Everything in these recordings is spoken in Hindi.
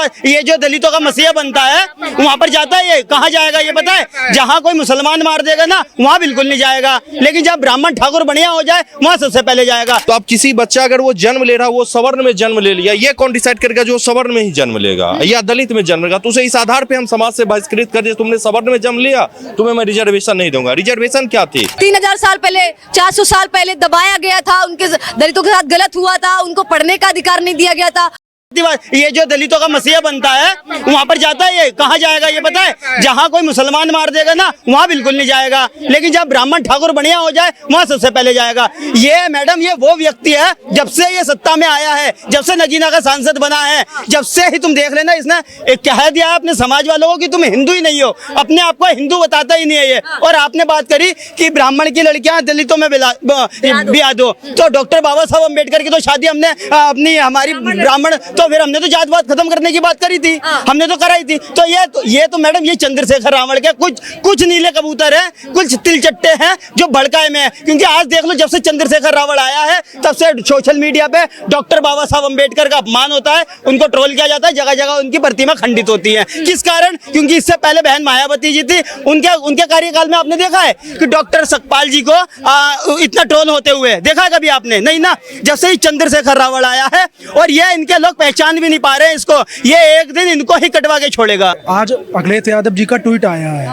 बात ये जो दलितों का मसीहा बनता है वहाँ पर जाता है, ये कहाँ जाएगा ये पता है? जहाँ कोई मुसलमान मार देगा ना वहाँ बिल्कुल नहीं जाएगा, लेकिन जब ब्राह्मण ठाकुर बढ़िया हो जाए वहाँ सबसे पहले जाएगा। तो अब किसी बच्चा अगर वो जन्म ले रहा है, वो सवर्ण में जन्म ले लिया, ये कौन डिसाइड करेगा जो सवर्ण में ही जन्म लेगा या दलित में जन्म लेगा? तो उसे इस आधार पे हम समाज से बहिष्कृत कर दिए, तुमने सवर्ण में जन्म लिया, तुम्हें मैं रिजर्वेशन नहीं दूंगा। रिजर्वेशन क्या थी? 3000 साल पहले, 400 साल पहले दबाया गया था, उनके दलितों के साथ गलत हुआ था, उनको पढ़ने का अधिकार नहीं दिया गया था। ये जो दलितों का मसीहा बनता है वहाँ पर जाता है, ये कहाँ जाएगा ये पता है? जहाँ कोई मुसलमान मार देगा ना वहाँ बिल्कुल नहीं जाएगा, लेकिन जब ब्राह्मण ठाकुर बढ़िया हो जाए वहाँ सबसे पहले जाएगा। ये मैडम ये वो व्यक्ति है जब से ये सत्ता में आया है, जब से नगीना का सांसद बना है, जब से ही तुम देख लेना इसने एक कह दिया है अपने समाज वालों को कि तुम हिंदू ही नहीं हो, अपने आप को हिंदू बताता ही नहीं है ये। और आपने बात करी कि ब्राह्मण की लड़कियां दलितों में ब्याह दो, तो डॉक्टर बाबा साहब अम्बेडकर की तो शादी हमने अपनी हमारी ब्राह्मण, तो फिर हमने तो जातवाद खत्म करने की बात करी थी, हमने तो कराई थी। तो ये तो मैडम ये चंद्रशेखर रावण के कुछ नीले कबूतर हैं, कुछ तिलचट्टे हैं जो भड़काए में है। क्योंकि आज देख लो जब से चंद्रशेखर रावण आया है तब से सोशल मीडिया पे डॉक्टर बाबा साहब अम्बेडकर का अपमान होता है, उनको ट्रोल किया जाता है, जगह जगह उनकी प्रतिमा खंडित होती है। किस कारण? क्योंकि इससे पहले बहन मायावती जी थी, उनके कार्यकाल में आपने देखा है कि डॉक्टर सतपाल जी को इतना ट्रोल होते हुए देखा है कभी आपने? नहीं ना। जब से ही चंद्रशेखर रावण आया है और ये इनके लोग पहचान भी नहीं पा रहे हैं इसको, ये एक दिन इनको ही कटवा के छोड़ेगा। आज अखिलेश यादव जी का ट्वीट आया है,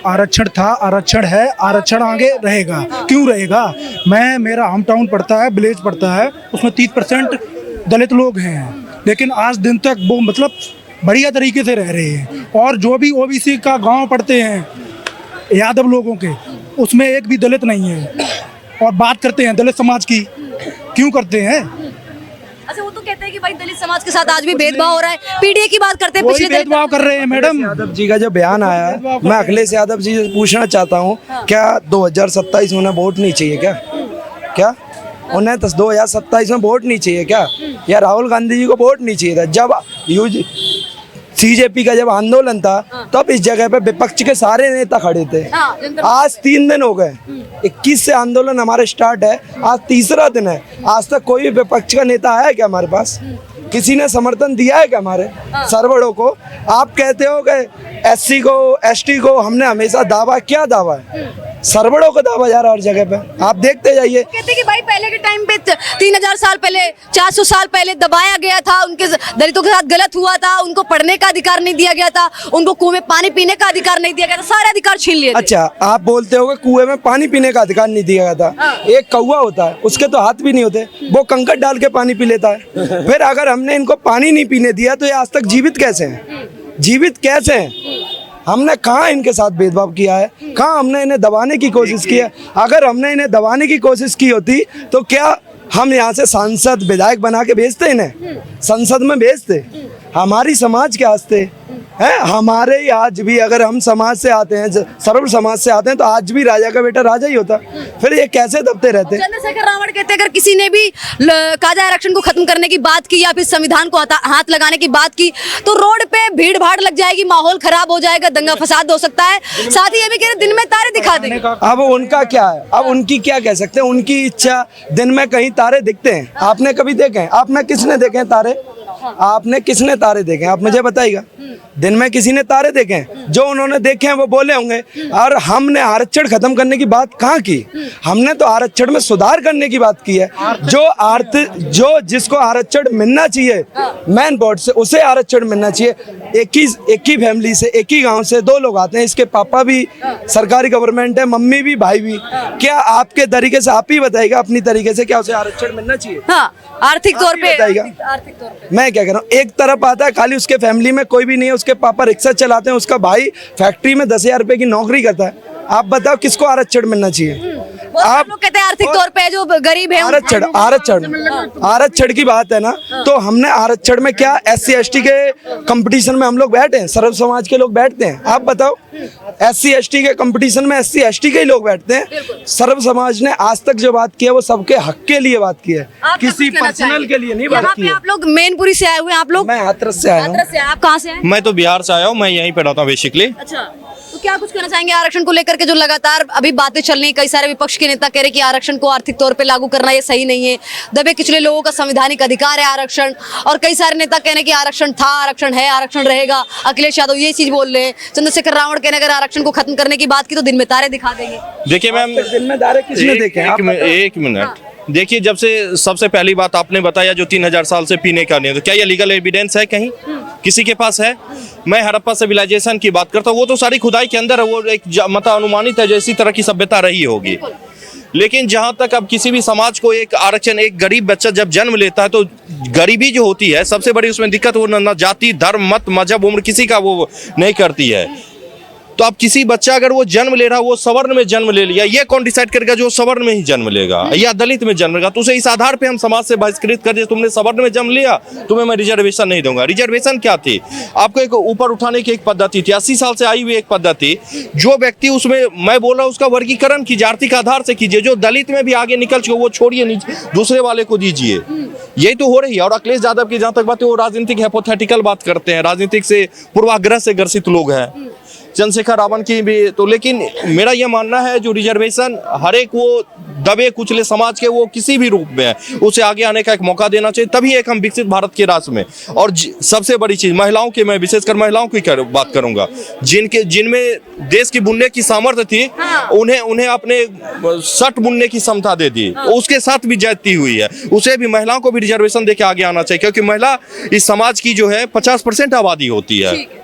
आरक्षण था, आरक्षण है, आरक्षण आगे रहेगा। क्यों रहेगा? मेरा होम टाउन पड़ता है, विलेज पड़ता है, उसमें 30% दलित लोग हैं, लेकिन आज दिन तक वो मतलब बढ़िया तरीके से रह रहे हैं। और जो भी ओबीसी का गांव पड़ते हैं यादव लोगों के, उसमें एक भी दलित नहीं है। और बात करते हैं दलित समाज की, क्यों करते हैं? अच्छा, वो तो कहते हैं कि भाई दलित समाज के साथ आज भी भेदभाव हो रहा है। पीडीए की बात करते हैं, पिछले भेदभाव कर रहे हैं मैडम। यादव जी का जो बयान आया, मैं अखिलेश यादव जी से पूछना चाहता हूँ, क्या 2027 में उन्हें वोट नहीं चाहिए? क्या उन्हें 2027 में वोट नहीं चाहिए क्या? या राहुल गांधी जी को वोट नहीं चाहिए था? जब सीजेपी का जब आंदोलन था तब इस जगह पे विपक्ष के सारे नेता खड़े थे। आज 3 दिन हो गए, 21 से आंदोलन हमारे स्टार्ट है, आज तीसरा दिन है, आज तक कोई विपक्ष का नेता आया क्या हमारे पास? किसी ने समर्थन दिया है क्या हमारे सर्वड़ों को? आप कहते हो कि एससी को, एसटी को हमने हमेशा दावा, क्या दावा है? सर्वड़ों का दावा जा रहा है हर जगह पे, आप देखते जाइए। कहते हैं कि भाई पहले के टाइम पे 3000 साल पहले, 400 साल पहले दबाया गया था, उनके दलितों के साथ गलत हुआ था, उनको पढ़ने का अधिकार नहीं दिया गया था, उनको कुएं में पानी पीने का अधिकार नहीं दिया गया था, सारे अधिकार छीन लिए थे। अच्छा, आप बोलते हो कि कुएं में पानी पीने का अधिकार नहीं दिया गया था। एक कौवा होता है, उसके तो हाथ भी नहीं होते, वो कंकड़ डाल के पानी पी लेता है। फिर अगर हमने इनको पानी नहीं पीने दिया तो ये आज तक जीवित कैसे हैं? जीवित कैसे हैं? हमने कहाँ इनके साथ भेदभाव किया है? कहाँ हमने इन्हें दबाने की कोशिश की है? अगर हमने इन्हें दबाने की कोशिश की होती तो क्या हम यहाँ से सांसद विधायक बना के भेजते, इन्हें संसद में भेजते? हमारी समाज के वास्ते है, हमारे ही आज भी अगर हम समाज से आते हैं, सर्व समाज से आते हैं, तो आज भी राजा का बेटा राजा ही होता। फिर ये कैसे दबते रहते? चंद्रशेखर रावण कहते हैं अगर किसी ने भी कायदा आरक्षण को खत्म करने की बात की या फिर संविधान को हाथ लगाने की बात की तो रोड पे भीड़ भाड़ लग जाएगी, माहौल खराब हो जाएगा, दंगा फसाद हो सकता है। साथ ही ये भी कह रहे दिन में तारे दिखा देंगे। अब उनका क्या है? अब उनकी क्या कह सकते हैं? उनकी इच्छा। दिन में कहीं तारे दिखते हैं? आपने कभी देखे हैं? आपने किसने देखे हैं तारे? आपने किसने तारे देखे? आप मुझे बताइएगा। दिन में किसी ने तारे देखे? जो उन्होंने देखे हैं वो बोले होंगे। और हमने आरक्षण खत्म करने की बात कहाँ की? हमने तो आरक्षण में सुधार करने की बात की है। जो जिसको आरक्षण मिलना चाहिए मेन बोर्ड से, उसे आरक्षण मिलना चाहिए। एक ही फैमिली से, एक ही गांव से 2 लोग आते हैं, इसके पापा भी सरकारी गवर्नमेंट है, मम्मी भी, भाई भी। क्या आपके तरीके से, आप ही बताइएगा अपनी तरीके से, क्या उसे आरक्षण मिलना चाहिए? आर्थिक तौर पे मैं क्या कह रहा हूँ, एक तरफ आता है खाली उसके फैमिली में कोई भी नहीं है, उसके पापा रिक्शा चलाते हैं, उसका भाई फैक्ट्री में 10,000 रुपए की नौकरी करता है। आप बताओ किसको आरक्षण मिलना चाहिए? आप लोग कहते हैं आर्थिक तौर पे जो गरीब है। आरक्षण की बात है ना, तो हमने आरक्षण में क्या SC ST के कंपटीशन में हम लोग बैठे हैं? सर्व समाज के लोग बैठते हैं? आप बताओ, SC ST के कंपटीशन में SC ST के ही लोग बैठते हैं। सर्व समाज ने आज तक जो बात की है वो सबके हक के लिए बात की है, किसी पर्सनल के लिए नहीं बात की है। आप लोग मैनपुरी से आए हुए हैं? आप लोग? मैं हाथरस से आया हूँ। आप कहाँ से आए? मैं तो बिहार से आया हूँ, मैं यहीं पे रहता हूँ बेसिकली। अच्छा, तो क्या कुछ कहना चाहेंगे आरक्षण को लेकर के, जो लगातार अभी बातें चल रही हैं, कई सारे विपक्ष के नेता कह रहे हैं कि आरक्षण को आर्थिक तौर पे लागू करना ये सही नहीं है, दबे कुचले लोगों का संवैधानिक अधिकार है आरक्षण, और कई सारे नेता कह रहे हैं कि आरक्षण था, आरक्षण है, आरक्षण रहेगा। अखिलेश यादव ये चीज बोल रहे हैं, चंद्रशेखर रावण कहने अगर आरक्षण को खत्म करने की बात की तो दिन में तारे दिखा देंगे। देखिए मैम, जिम्मेदार किसने देखे हैं? आप बताओ। एक मिनट, देखिए जब से सबसे पहली बात आपने बताया जो 3000 साल से पीने का नहीं है, तो क्या ये लीगल एविडेंस है कहीं किसी के पास है? मैं हड़प्पा सिविलाइजेशन की बात करता हूँ, वो तो सारी खुदाई के अंदर है, वो एक मतलब अनुमानित है जो इसी तरह की सभ्यता रही होगी। लेकिन जहां तक अब किसी भी समाज को एक आरक्षण, एक गरीब बच्चा जब जन्म लेता है तो गरीबी जो होती है सबसे बड़ी उसमें दिक्कत, वो न जाति, धर्म, मत, मजहब, उम्र किसी का वो नहीं करती है। तो अब किसी बच्चा अगर वो जन्म ले रहा है, वो सवर्ण में जन्म ले लिया, ये कौन डिसाइड करेगा जो सवर्ण में ही जन्म लेगा या दलित में जन्म लेगा? तो उसे इस आधार पे हम समाज से बहिष्कृत कर दिए, तुमने सवर्ण में जन्म लिया, तुम्हें मैं रिजर्वेशन नहीं दूंगा। रिजर्वेशन क्या थी? आपको एक ऊपर उठाने की एक पद्धति थी, 80 साल से आई हुई एक पद्धति। जो व्यक्ति उसमें, मैं बोल रहा हूँ उसका वर्गीकरण कीजिए, आर्थिक आधार से कीजिए। जो दलित में भी आगे निकल चुके वो छोड़िए, दूसरे वाले को दीजिए। यही तो हो रही है। और अखिलेश यादव की जहां तक बात है, वो राजनीतिक हाइपोथेटिकल बात करते हैं, राजनीतिक से पूर्वाग्रह से ग्रसित लोग हैं। चंद्रशेखर रावण की भी तो, लेकिन मेरा यह मानना है जो रिजर्वेशन हर एक वो दबे कुचले समाज के वो किसी भी रूप में है, उसे आगे आने का एक मौका देना चाहिए, तभी एक हम विकसित भारत के रास्ते में। और सबसे बड़ी चीज महिलाओं की, मैं विशेषकर महिलाओं की बात करूंगा, जिनमें देश की बुनने की सामर्थ्य थी, उन्हें अपने शर्ट बुनने की क्षमता दे दी, उसके साथ भी ज्यादती हुई है। उसे भी, महिलाओं को भी रिजर्वेशन देके आगे आना चाहिए, क्योंकि महिला इस समाज की जो है 50% आबादी होती है।